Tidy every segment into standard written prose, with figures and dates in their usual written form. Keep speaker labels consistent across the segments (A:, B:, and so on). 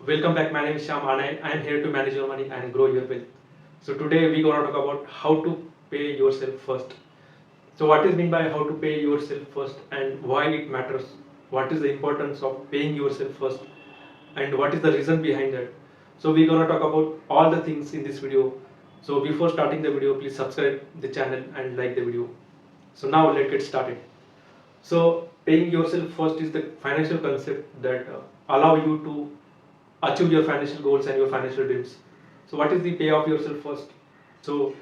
A: Welcome back. My name is Sham and I am here to manage your money and grow your wealth. So today we're gonna talk about how to pay yourself first. So what is mean by how to pay yourself first and why it matters? What is the importance of paying yourself first and what is the reason behind that? So we're gonna talk about all the things in this video. So before starting the video, please subscribe the channel and like the video. So now let's get started. So paying yourself first is the financial concept that allow you to achieve your financial goals and your financial dreams. So what is the pay of yourself first? So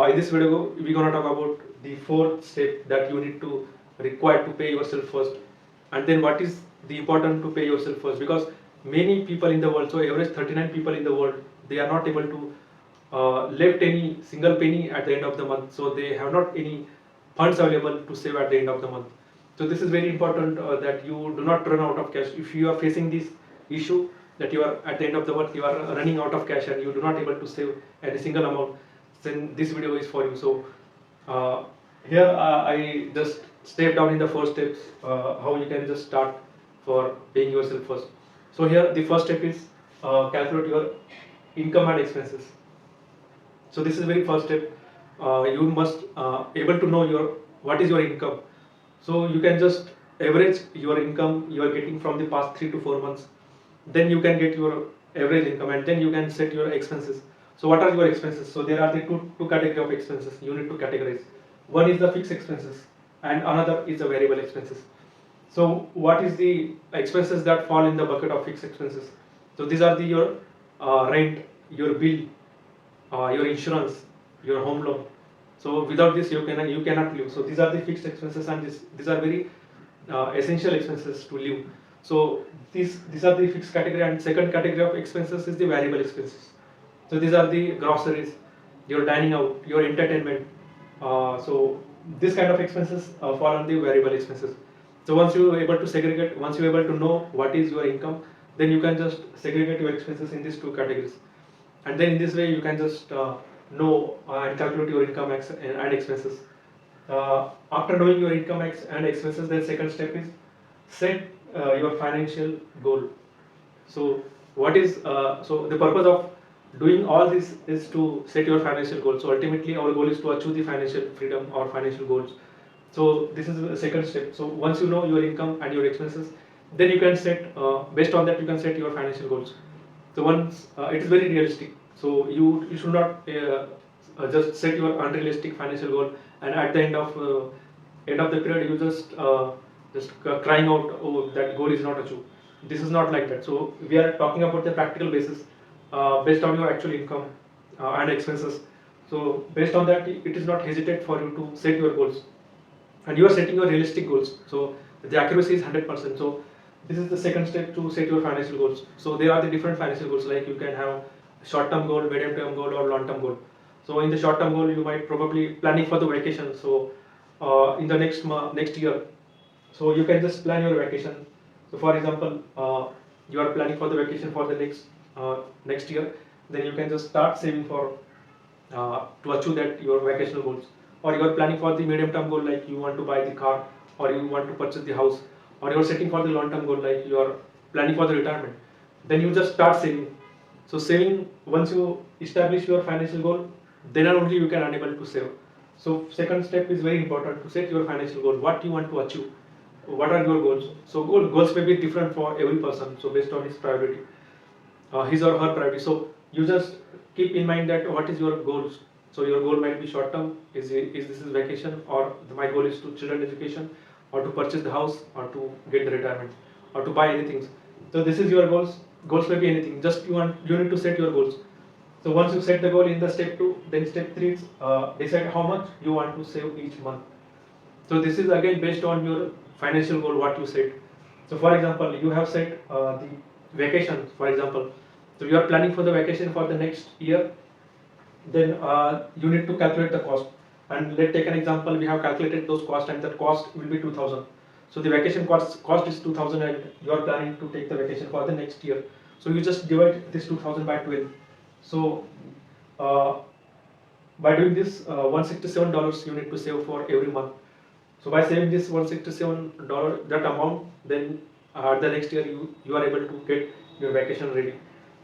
A: in this video we're gonna talk about the fourth step that you need to require to pay yourself first, and then what is the important to pay yourself first, because many people in the world, so average 39 people in the world, they are not able to left any single penny at the end of the month, so they have not any funds available to save at the end of the month. So this is very important that you do not run out of cash. If you are facing this issue that you are at the end of the month you are running out of cash and you do not able to save any single amount, then this video is for you. So uh, here I just step down in the first steps how you can just start for paying yourself first. So here the first step is calculate your income and expenses. So this is very first step. You must able to know your what is your income. So you can just average your income you are getting from the past 3 to 4 months. Then you can get your average income and then you can set your expenses. So what are your expenses? So there are the two category of expenses you need to categorize. One is the fixed expenses and another is the variable expenses. So what is the expenses that fall in the bucket of fixed expenses? So these are the your rent, your bill, your insurance, your home loan. So without this you cannot live. So these are the fixed expenses and these are very essential expenses to live. So these are the fixed category, and second category of expenses is the variable expenses. So these are the groceries, your dining out, your entertainment. So this kind of expenses fall on the variable expenses. So once you are able to segregate, once you are able to know what is your income, then you can just segregate your expenses in these two categories, and then in this way you can just know and calculate your income and expenses. After knowing your income and expenses, then second step is set your financial goal. So what is so the purpose of doing all this is to set your financial goal. So ultimately our goal is to achieve the financial freedom or financial goals. So this is the second step. So once you know your income and your expenses, then you can set based on that you can set your financial goals. So once it is very realistic, so you should not just set your unrealistic financial goal and at the end of the period you just crying out, oh, that goal is not achieved. This is not like that. So we are talking about the practical basis based on your actual income and expenses. So based on that, it is not hesitate for you to set your goals, and you are setting your realistic goals. So the accuracy is 100%. So this is the second step to set your financial goals. So there are the different financial goals, like you can have short term goal, medium term goal, or long term goal. So in the short term goal you might probably planning for the vacation. So in the next year, so you can just plan your vacation. So for example, you are planning for the vacation for the next year, then you can just start saving for to achieve that your vacational goals. Or you are planning for the medium term goal, like you want to buy the car or you want to purchase the house, or you are setting for the long term goal, like you are planning for the retirement. Then you just start saving. So saving, once you establish your financial goal, then only you can unable to save. So second step is very important, to set your financial goal, what you want to achieve, what are your goals. So goals may be different for every person, so based on his priority, his or her priority. So you just keep in mind that what is your goals. So your goal might be short term, is this is vacation, or my goal is to children education, or to purchase the house, or to get the retirement, or to buy anything. So this is your goals. Goals may be anything, just you need to set your goals. So once you set the goal in the step 2, then step 3 is decide how much you want to save each month. So this is again based on your financial goal what you set. So for example, you have set the vacation, for example. So you are planning for the vacation for the next year, then you need to calculate the cost. And let's take an example, we have calculated those costs and that cost will be 2000. So the vacation cost is 2000 and you are planning to take the vacation for the next year. So you just divide this 2000 by 12. So uh, by doing this, $167 you need to save for every month. So by saving this $167 that amount, then the next year you are able to get your vacation ready.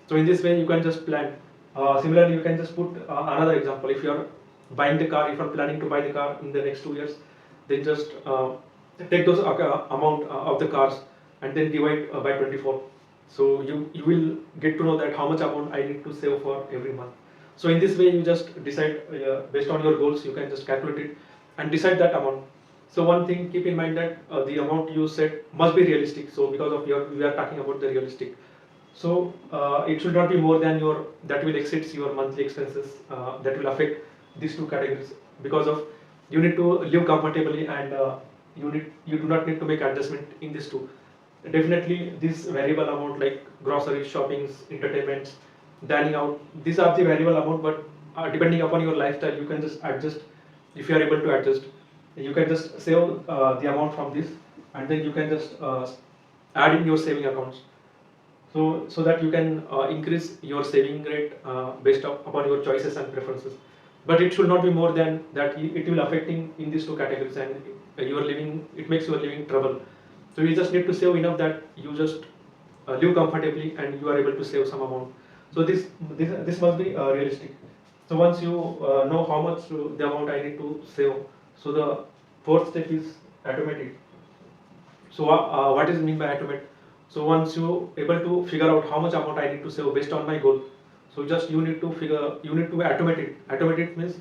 A: So in this way you can just plan. Similarly, you can just put another example. If you are buying the car, if you are planning to buy the car in the next 2 years, then just take those amount of the cars and then divide by 24. So you will get to know that how much amount I need to save for every month. So in this way you just decide based on your goals. You can just calculate it and decide that amount. So one thing, keep in mind that the amount you set must be realistic. So because of we are talking about the realistic. So it should not be more than your that will exceeds your monthly expenses. That will affect these two categories, because of you need to live comfortably, and you do not need to make adjustment in these two. Definitely this variable amount like groceries, shoppings, entertainments, dining out, these are the variable amount, but depending upon your lifestyle you can just adjust. If you are able to adjust, you can just save the amount from this, and then you can just add in your saving accounts. So that you can increase your saving rate based upon your choices and preferences. But it should not be more than that. It will affecting in these two categories, and you are living, it makes your living trouble. So you just need to save enough that you just live comfortably and you are able to save some amount. So this must be realistic. So once you know how much the amount I need to save, so the fourth step is automate it. So what is mean by automate? So once you able to figure out how much amount I need to save based on my goal, so just you need to automate it. Automate it means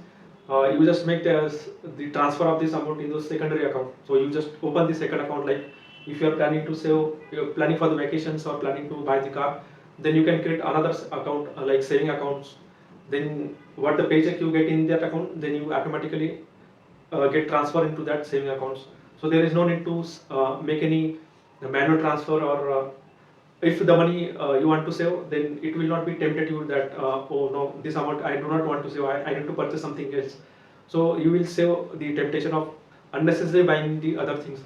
A: you just make the transfer of this amount in the secondary account. So you just open the second account. Like if you are planning to save, you're planning for the vacations or planning to buy the car, then you can create another account like saving accounts. Then what the paycheck you get in that account, then you automatically get transfer into that saving accounts. So there is no need to make any manual transfer, or if the money you want to save, then it will not be tempted you that oh no, this amount I do not want to save, I need to purchase something else. So you will save the temptation of unnecessarily buying the other things.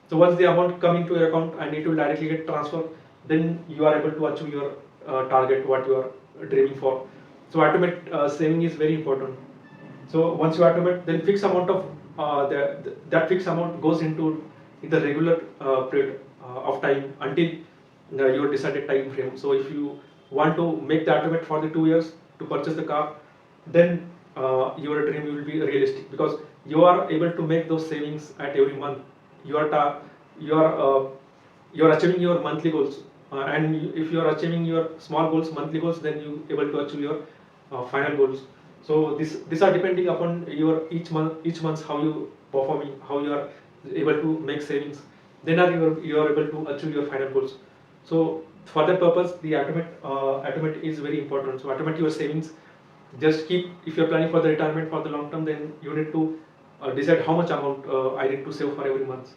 A: So once the amount come into your account and it will directly get transferred, then you are able to achieve your target what you are dreaming for. So automate saving is very important. So once you automate, then fixed amount of that fixed amount goes into in the regular period of time until your decided time frame. So if you want to make the automate for the 2 years to purchase the car, then your dream will be realistic, because you are able to make those savings at every month. You are you are achieving your monthly goals, and if you are achieving your small goals, monthly goals, then you able to achieve your final goals. So these are depending upon your each month how you performing, how you are able to make savings, then you are able to achieve your final goals. So for that purpose, the automate is very important. So automate your savings. Just keep, if you're planning for the retirement for the long term, then you need to decide how much amount I need to save for every month.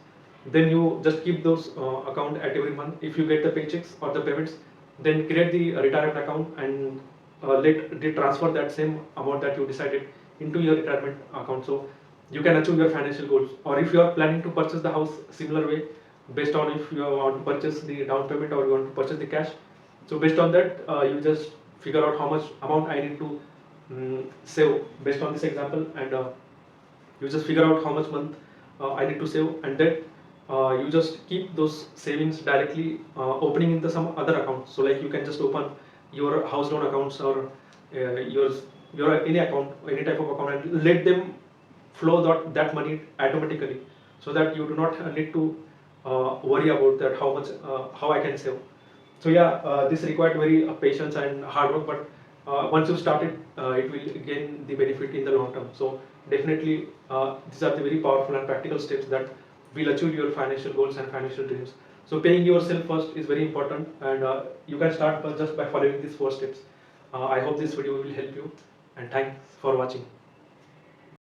A: Then you just keep those account at every month. If you get the paychecks or the payments, then create the retirement account and let the transfer that same amount that you decided into your retirement account. So you can achieve your financial goals. Or if you are planning to purchase the house, similar way, based on if you want to purchase the down payment or you want to purchase the cash. So based on that, you just figure out how much amount I need to save based on this example, and you just figure out how much month I need to save, and then you just keep those savings directly opening into some other account. So like you can just open your house loan accounts, or your any account, any type of account, and let them flow that money automatically, so that you do not need to worry about that how I can save. So yeah, this required very patience and hard work, but once you start it, it will gain the benefit in the long term. So definitely, these are the very powerful and practical steps that will achieve your financial goals and financial dreams. So paying yourself first is very important, and you can start just by following these 4 steps. I hope this video will help you, and thanks for watching.